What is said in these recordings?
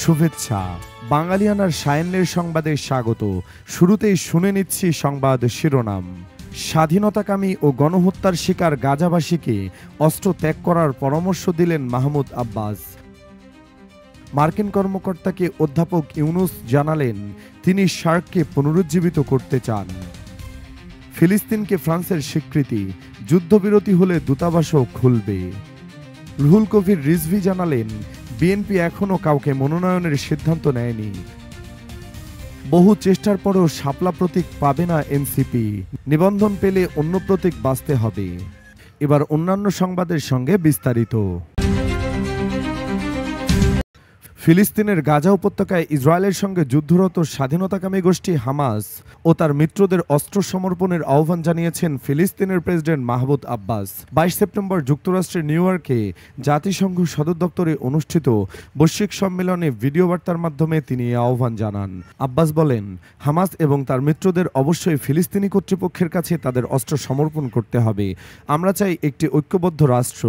শুভেচ্ছা। বাঙালিয়ানার সায়ান্নের সংবাদে স্বাগত। শুরুতেই শুনে নিচ্ছি সংবাদ শিরোনাম। স্বাধীনতাকামী ও গণহত্যার শিকার গাজাবাসীকে অস্ত্র ত্যাগ করার পরামর্শ দিলেন মাহমুদ আব্বাস। মার্কিন কর্মকর্তাকে অধ্যাপক ইউনুস জানালেন তিনি সার্ককে পুনরুজ্জীবিত করতে চান। ফিলিস্তিনকে ফ্রান্সের স্বীকৃতি, যুদ্ধবিরতি হলে দূতাবাসও খুলবে। রুহুল কবির রিজভী জানালেন বিএনপি এখনও কাউকে মনোনয়নের সিদ্ধান্ত নেয়নি। বহু চেষ্টার পরেও শাপলা প্রতীক পাবে না এনসিপি, নিবন্ধন পেলে অন্য প্রতীক বাছতে হবে। এবার অন্যান্য সংবাদের সঙ্গে বিস্তারিত। ফিলিস্তিনের গাজা উপত্যকায় ইসরায়েলের সঙ্গে যুদ্ধরত স্বাধীনতাকামী গোষ্ঠী হামাস ও তার মিত্রদের অস্ত্র সমর্পণের আহ্বান জানিয়েছেন ফিলিস্তিনের প্রেসিডেন্ট মাহমুদ আব্বাস। 22 সেপ্টেম্বর যুক্তরাষ্ট্রের নিউ ইয়র্কে জাতিসংঘ সদর দপ্তরে অনুষ্ঠিত বৈশ্বিক সম্মেলনে ভিডিও বার্তার মাধ্যমে তিনি এই আহ্বান জানান। আব্বাস বলেন, হামাস এবং তার মিত্রদের অবশ্যই ফিলিস্তিনি কর্তৃপক্ষের কাছে তাদের অস্ত্র সমর্পণ করতে হবে। আমরা চাই একটি ঐক্যবদ্ধ রাষ্ট্র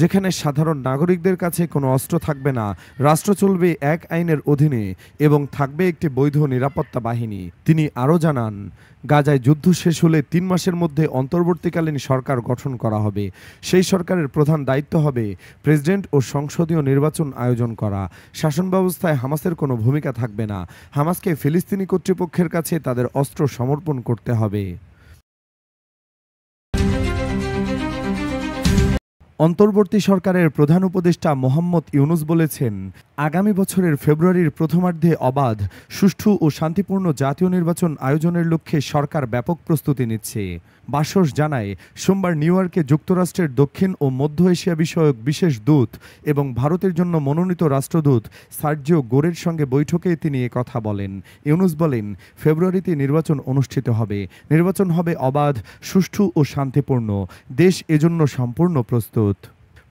যেখানে সাধারণ নাগরিকদের কাছে কোনো অস্ত্র থাকবে না, রাষ্ট্র চলবে এক আইনের অধীনে এবং থাকবে একটি বৈধ নিরাপত্তা বাহিনী। তিনি আরও জানান, গাজায় যুদ্ধ শেষ হলে 3 মাসের মধ্যে অন্তর্বর্তীকালীন সরকার গঠন করা হবে। সেই সরকারের প্রধান দায়িত্ব হবে প্রেসিডেন্ট ও সংসদীয় নির্বাচন আয়োজন করা। শাসন ব্যবস্থায় হামাসের কোনো ভূমিকা থাকবে না। হামাসকে ফিলিস্তিনি কর্তৃপক্ষের কাছে তাদের অস্ত্র সমর্পণ করতে হবে। অন্তর্বর্তী সরকারের প্রধান উপদেষ্টা মোহাম্মদ ইউনুস বলেছেন, আগামী বছরের ফেব্রুয়ারির প্রথমার্ধে অবাধ, সুষ্ঠু ও শান্তিপূর্ণ জাতীয় নির্বাচন আয়োজনের লক্ষ্যে সরকার ব্যাপক প্রস্তুতি নিচ্ছে। বাসস জানায়, সোমবার নিউ ইয়র্কে যুক্তরাষ্ট্রের দক্ষিণ ও মধ্য এশিয়া বিষয়ক বিশেষ দূত এবং ভারতের জন্য মনোনীত রাষ্ট্রদূত সার্জিও গোরের সঙ্গে বৈঠকে তিনি একথা বলেন। ইউনুস বলেন, ফেব্রুয়ারিতে নির্বাচন অনুষ্ঠিত হবে। নির্বাচন হবে অবাধ, সুষ্ঠু ও শান্তিপূর্ণ। দেশ এজন্য সম্পূর্ণ প্রস্তুত।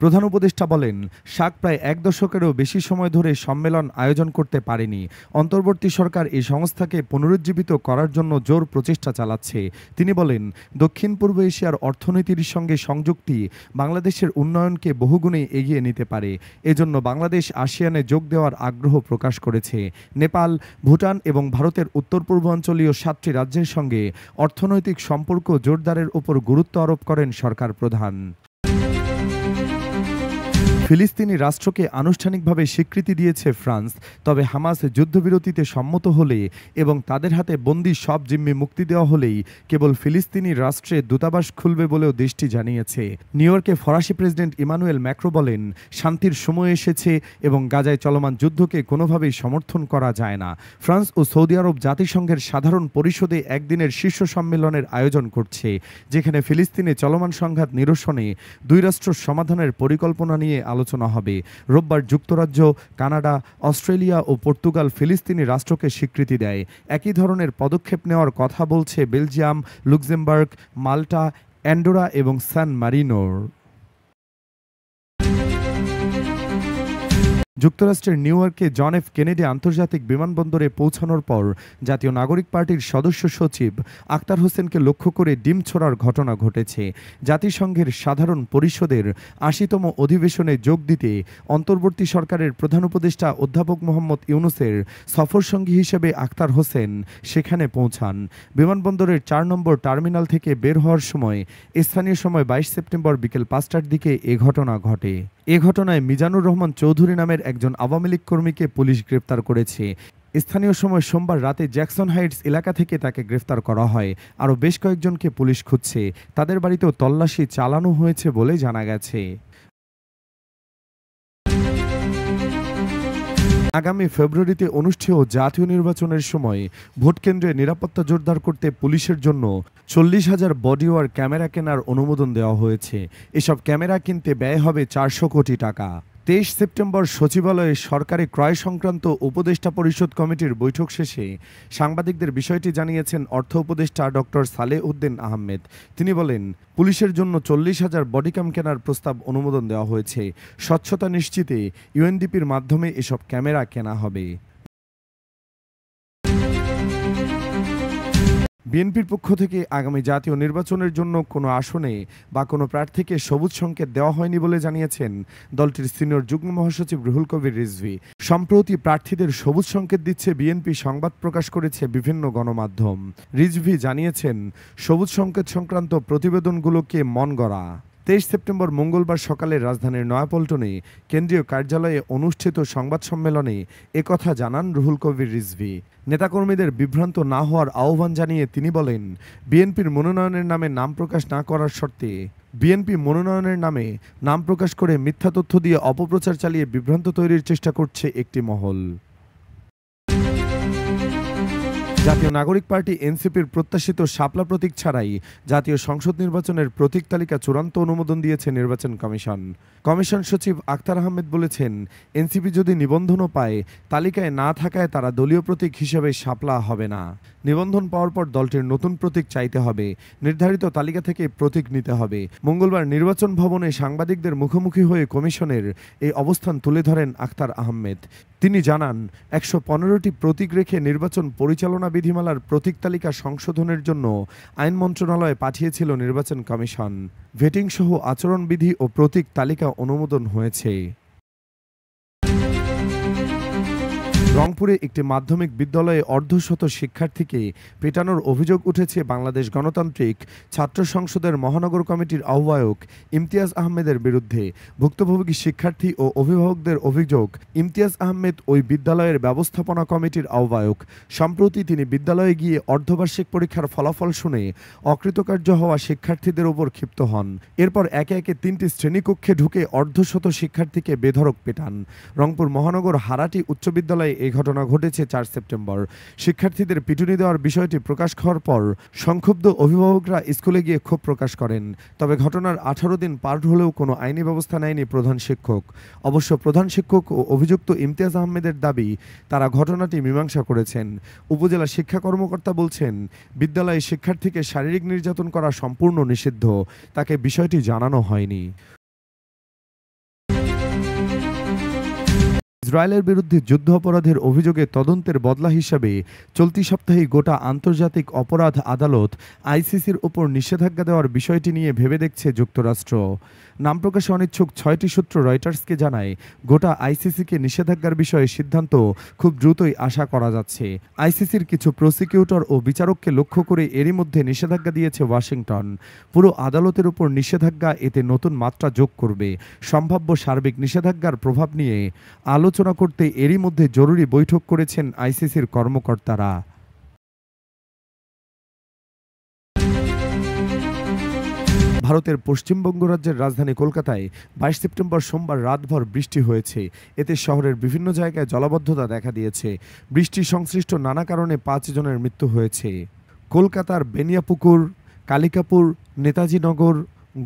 প্রধান উপদেষ্টা বলেন, সার্ক প্রায় 1 দশকেরও বেশি সময় ধরে সম্মেলন আয়োজন করতে পারেনি। অন্তর্বর্তী সরকার এই সংস্থাকে পুনরুজ্জীবিত করার জন্য জোর প্রচেষ্টা চালাচ্ছে। তিনি বলেন, দক্ষিণ পূর্ব এশিয়ার অর্থনীতির সঙ্গে সংযুক্তি বাংলাদেশের উন্নয়নকে বহুগুণে এগিয়ে নিতে পারে। এজন্য বাংলাদেশ আসিয়ানে যোগ দেওয়ার আগ্রহ প্রকাশ করেছে। নেপাল, ভুটান এবং ভারতের উত্তর পূর্বাঞ্চলীয় 7টি রাজ্যের সঙ্গে অর্থনৈতিক সম্পর্ক জোরদারের উপর গুরুত্ব আরোপ করেন সরকার প্রধান। ফিলিস্তিনি রাষ্ট্রকে আনুষ্ঠানিকভাবে স্বীকৃতি দিয়েছে ফ্রান্স। তবে হামাস যুদ্ধবিরতিতে সম্মত হলে এবং তাদের হাতে বন্দী সব জিম্মি মুক্তি দেওয়া হলেই কেবল ফিলিস্তিনি রাষ্ট্রে দূতাবাস খুলবে বলেও দেশটি জানিয়েছে। নিউ ইয়র্কে ফরাসি প্রেসিডেন্ট ইমানুয়েল ম্যাক্রো বলেন, শান্তির সময় এসেছে এবং গাজায় চলমান যুদ্ধকে কোনোভাবেই সমর্থন করা যায় না। ফ্রান্স ও সৌদি আরব জাতিসংঘের সাধারণ পরিষদে একদিনের শীর্ষ সম্মেলনের আয়োজন করছে, যেখানে ফিলিস্তিনে চলমান সংঘাত নিরসনে 2 রাষ্ট্র সমাধানের পরিকল্পনা নিয়ে আলোচনা হবে। রোববার যুক্তরাজ্য, কানাডা, অস্ট্রেলিয়া ও পর্তুগাল ফিলিস্তিনি রাষ্ট্রকে স্বীকৃতি দেয়। একই ধরনের পদক্ষেপ নেওয়ার কথা বলছে বেলজিয়াম, লুক্সেমবার্গ, মাল্টা, অ্যান্ডোরা এবং সান মারিনোর। যুক্তরাষ্ট্রের নিউ ইয়র্কে জন এফ কেনেডি আন্তর্জাতিক বিমানবন্দরে পৌঁছানোর পর জাতীয় নাগরিক পার্টির সদস্য সচিব আক্তার হোসেনকে লক্ষ্য করে ডিম ছোড়ার ঘটনা ঘটেছে। জাতিসংঘের সাধারণ পরিষদের 80তম অধিবেশনে যোগ দিতে অন্তর্বর্তী সরকারের প্রধান উপদেষ্টা অধ্যাপক মোহাম্মদ ইউনুসের সফরসঙ্গী হিসেবে আক্তার হোসেন সেখানে পৌঁছান। বিমানবন্দরের 4 নম্বর টার্মিনাল থেকে বের হওয়ার সময় স্থানীয় সময় 22 সেপ্টেম্বর বিকেল 5টার দিকে এ ঘটনা ঘটে। এ ঘটনায় মিজানুর রহমান চৌধুরী নামের একজন আওয়ামী লীগ কর্মীকে পুলিশ গ্রেপ্তার করেছে। স্থানীয় সময় সোমবার রাতে জ্যাকসন হাইটস এলাকা থেকে তাকে গ্রেফতার করা হয়। আরও বেশ কয়েকজনকে পুলিশ খুঁজছে। তাদের বাড়িতেও তল্লাশি চালানো হয়েছে বলে জানা গেছে। আগামী ফেব্রুয়ারিতে অনুষ্ঠেয় জাতীয় নির্বাচনের সময় ভোটকেন্দ্রে নিরাপত্তা জোরদার করতে পুলিশের জন্য 40,000 বডি ওয়ার ক্যামেরা কেনার অনুমোদন দেওয়া হয়েছে। এসব ক্যামেরা কিনতে ব্যয় হবে 400 কোটি টাকা। 23 সেপ্টেম্বর সচিবালয়ে সরকারি ক্রয় সংক্রান্ত উপদেষ্টা পরিষদ কমিটির বৈঠক শেষে সাংবাদিকদের বিষয়টি জানিয়েছেন অর্থ উপদেষ্টা ডক্টর সালেহ উদ্দিন আহমেদ। তিনি বলেন, পুলিশের জন্য 40,000 বডিক্যাম কেনার প্রস্তাব অনুমোদন দেওয়া হয়েছে। স্বচ্ছতা নিশ্চিতে ইউএনডিপির মাধ্যমে এসব ক্যামেরা কেনা হবে। বিএনপির পক্ষ থেকে আগামী জাতীয় নির্বাচনের জন্য কোনো আসনে বা কোনো প্রার্থীকে সবুজ সংকেত দেওয়া হয়নি বলে জানিয়েছেন দলটির সিনিয়র যুগ্ম মহাসচিব রুহুল কবির রিজভী। সম্প্রতি প্রার্থীদের সবুজ সংকেত দিচ্ছে বিএনপি সংবাদ প্রকাশ করেছে বিভিন্ন গণমাধ্যম। রিজভী জানিয়েছেন, সবুজ সংকেত সংক্রান্ত প্রতিবেদনগুলোকে মন গড়া। 23 সেপ্টেম্বর মঙ্গলবার সকালে রাজধানীর নয়াপল্টনে কেন্দ্রীয় কার্যালয়ে অনুষ্ঠিত সংবাদ সম্মেলনে একথা জানান রুহুল কবির রিজভী। নেতাকর্মীদের বিভ্রান্ত না হওয়ার আহ্বান জানিয়ে তিনি বলেন, বিএনপির মনোনয়নের নামে নাম প্রকাশ না করার শর্তে বিএনপি মনোনয়নের নামে নাম প্রকাশ করে মিথ্যা তথ্য দিয়ে অপপ্রচার চালিয়ে বিভ্রান্ত তৈরির চেষ্টা করছে একটি মহল। জাতীয় নাগরিক পার্টি এনসিপির প্রত্যাশিত শাপলা প্রতীক ছাড়াই জাতীয় সংসদ নির্বাচনের প্রতীক তালিকা চূড়ান্ত অনুমোদন দিয়েছে নির্বাচন কমিশন। কমিশন সচিব আখতার আহমেদ বলেছেন, এনসিপি যদি নিবন্ধনও পায়, তালিকায় না থাকায় তারা দলীয় প্রতীক হিসেবে শাপলা হবে না। নিবন্ধন পাওয়ার পর দলটির নতুন প্রতীক চাইতে হবে, নির্ধারিত তালিকা থেকে প্রতীক নিতে হবে। মঙ্গলবার নির্বাচন ভবনে সাংবাদিকদের মুখোমুখি হয়ে কমিশনের এই অবস্থান তুলে ধরেন আখতার আহমেদ। তিনি জানান, ১১৫টি প্রতীক রেখে নির্বাচন পরিচালনা বিধিমালার প্রতীক তালিকা সংশোধনের জন্য আইন মন্ত্রণালয়ে পাঠিয়েছিল নির্বাচন কমিশন। ভেটিং সহ আচরণবিধি ও প্রতীক তালিকা অনুমোদন হয়েছে। রংপুরে একটি মাধ্যমিক বিদ্যালয়ে অর্ধশত শিক্ষার্থীকে পেটানোর অভিযোগ উঠেছে বাংলাদেশ গণতান্ত্রিক ছাত্র সংসদের মহানগর কমিটির আহ্বায়ক ইমতিয়াজ আহমেদের বিরুদ্ধে। ভুক্তভোগী শিক্ষার্থী ও অভিভাবকদের অভিযোগ, ইমতিয়াজ আহমেদ ওই বিদ্যালয়ের ব্যবস্থাপনা কমিটির আহ্বায়ক। সম্প্রতি তিনি বিদ্যালয়ে গিয়ে অর্ধবার্ষিক পরীক্ষার ফলাফল শুনে অকৃতকার্য হওয়া শিক্ষার্থীদের ওপর ক্ষিপ্ত হন। এরপর একে একে 3টি শ্রেণীকক্ষে ঢুকে অর্ধশত শিক্ষার্থীকে বেধড়ক পেটান। রংপুর মহানগর হারাটি উচ্চ বিদ্যালয়ে এই ঘটনা ঘটেছে 4 সেপ্টেম্বর। শিক্ষার্থীদের পিটুনি দেওয়ার বিষয়টি প্রকাশ হওয়ার পর সংক্ষুব্ধ অভিভাবকরা স্কুলে গিয়ে ক্ষোভ প্রকাশ করেন। তবে ঘটনার 18 দিন পার হলেও কোনো আইনি ব্যবস্থা নেয়নি প্রধান শিক্ষক। অবশ্য প্রধান শিক্ষক ও অভিযুক্ত ইমতিয়াজ আহমেদের দাবি, তারা ঘটনাটি মীমাংসা করেছেন। উপজেলা শিক্ষা কর্মকর্তা বলছেন, বিদ্যালয়ে শিক্ষার্থীকে শারীরিক নির্যাতন করা সম্পূর্ণ নিষিদ্ধ, তাকে বিষয়টি জানানো হয়নি। ইসরায়েলের বিরুদ্ধে যুদ্ধ অপরাধের অভিযোগে তদন্তের বদলা হিসাবে চলতি সপ্তাহে গোটা আন্তর্জাতিক অপরাধ আদালত আইসিসির ওপর নিষেধাজ্ঞা দেওয়ার বিষয়টি নিয়ে ভেবে দেখছে যুক্তরাষ্ট্র। নাম প্রকাশে অনিচ্ছুক 6টি সূত্র রয়টার্সকে জানায়, গোটা আইসিসিকে নিষেধাজ্ঞার বিষয়ে সিদ্ধান্ত খুব দ্রুতই আশা করা যাচ্ছে। আইসিসির কিছু প্রসিকিউটর ও বিচারককে লক্ষ্য করে এরই মধ্যে নিষেধাজ্ঞা দিয়েছে ওয়াশিংটন। পুরো আদালতের উপর নিষেধাজ্ঞা এতে নতুন মাত্রা যোগ করবে। সম্ভাব্য সার্বিক নিষেধাজ্ঞার প্রভাব নিয়ে আলোচনা করতে এরই মধ্যে জরুরি বৈঠক করেছেন আইসিসির কর্মকর্তারা। ভারতের পশ্চিমবঙ্গ রাজ্যের রাজধানী কলকাতায় 22 সেপ্টেম্বর সোমবার রাতভর বৃষ্টি হয়েছে। এতে শহরের বিভিন্ন জায়গায় জলাবদ্ধতা দেখা দিয়েছে। বৃষ্টি সংশ্লিষ্ট নানা কারণে 5 জনের মৃত্যু হয়েছে। কলকাতার বেনিয়াপুকুর, কালিকাপুর, নেতাজি নগর,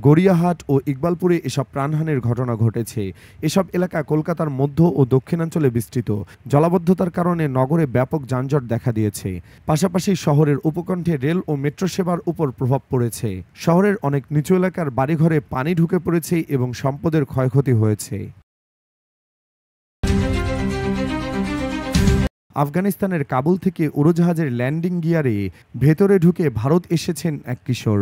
গড়িয়াহাট ও ইকবালপুরে এসব প্রাণহানির ঘটনা ঘটেছে। এসব এলাকা কলকাতার মধ্য ও দক্ষিণাঞ্চলে বিস্তৃত। জলাবদ্ধতার কারণে নগরে ব্যাপক যানজট দেখা দিয়েছে। পাশাপাশি শহরের উপকণ্ঠে রেল ও মেট্রো সেবার উপর প্রভাব পড়েছে। শহরের অনেক নিচু এলাকার বাড়িঘরে পানি ঢুকে পড়েছে এবং সম্পদের ক্ষয়ক্ষতি হয়েছে। আফগানিস্তানের কাবুল থেকে উড়োজাহাজের ল্যান্ডিং গিয়ারে ভেতরে ঢুকে ভারত এসেছেন এক কিশোর।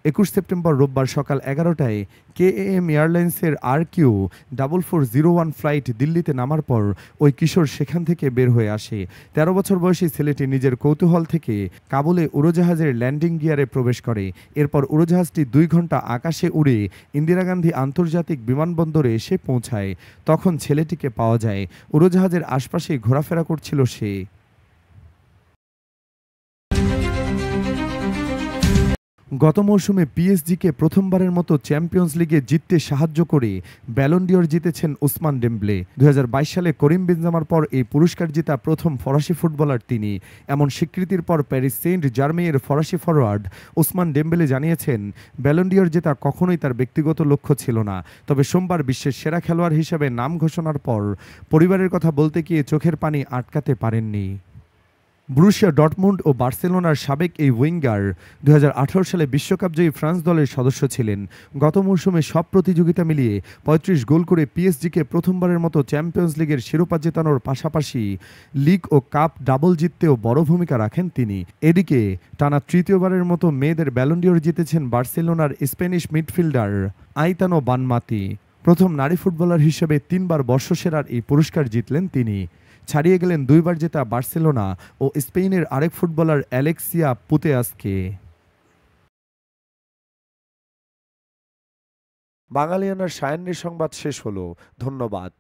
21 সেপ্টেম্বর রোববার সকাল 11টায় KAM এয়ারলাইন্সের RQ4401 ফ্লাইট দিল্লিতে নামার পর ওই কিশোর সেখান থেকে বের হয়ে আসে। 13 বছর বয়সী ছেলেটি নিজের কৌতূহল থেকে কাবুলে উড়োজাহাজের ল্যান্ডিং গিয়ারে প্রবেশ করে। এরপর উড়োজাহাজটি 2 ঘন্টা আকাশে উড়ে ইন্দিরা গান্ধী আন্তর্জাতিক বিমানবন্দরে এসে পৌঁছায়। তখন ছেলেটিকে পাওয়া যায়। উড়োজাহাজের আশপাশেই ঘোরাফেরা করছিল সে। গত মৌসুমে পিএসজিকে প্রথমবারের মতো চ্যাম্পিয়ন্স লিগে জিততে সাহায্য করে ব্যালন ডিওর জিতেছেন ওসমান ডেম্বলে। 2022 সালে করিম বেনজেমার পর এই পুরস্কার জেতা প্রথম ফরাসি ফুটবলার তিনি। এমন স্বীকৃতির পর প্যারিস সেন্ট জার্মেইয়ের ফরাসি ফরোয়ার্ড ওসমান ডেম্বলে জানিয়েছেন, ব্যালন ডিওর জেতা কখনোই তার ব্যক্তিগত লক্ষ্য ছিল না। তবে সোমবার বিশ্বের সেরা খেলোয়াড় হিসেবে নাম ঘোষণার পর পরিবারের কথা বলতে গিয়ে চোখের পানি আটকাতে পারেননি। ব্রুসিয়া ডর্টমুন্ড ও বার্সেলোনার সাবেক এই উইঙ্গার ২০১৮ সালে বিশ্বকাপজয়ী ফ্রান্স দলের সদস্য ছিলেন। গত মৌসুমে সব প্রতিযোগিতা মিলিয়ে ৩৫ গোল করে পিএসজিকে প্রথমবারের মতো চ্যাম্পিয়ন্স লিগের শিরোপা জেতানোর পাশাপাশি লিগ ও কাপ ডাবল জিততেও বড় ভূমিকা রাখেন তিনি। এদিকে টানা তৃতীয়বারের মতো মেয়েদের ব্যালন ডি'র জিতেছেন বার্সেলোনার স্প্যানিশ মিডফিল্ডার আইতানো বানমাতি। প্রথম নারী ফুটবলার হিসেবে ৩ বার বর্ষসেরার এই পুরস্কার জিতলেন তিনি। ছাড়িয়ে গেলেন ২ বার জেতা বার্সেলোনা ও স্পেনের আরেক ফুটবলার অ্যালেক্সিয়া পুতেয়াসকে। বাঙালিয়ানার সায়ান্নের সংবাদ শেষ হলো। ধন্যবাদ।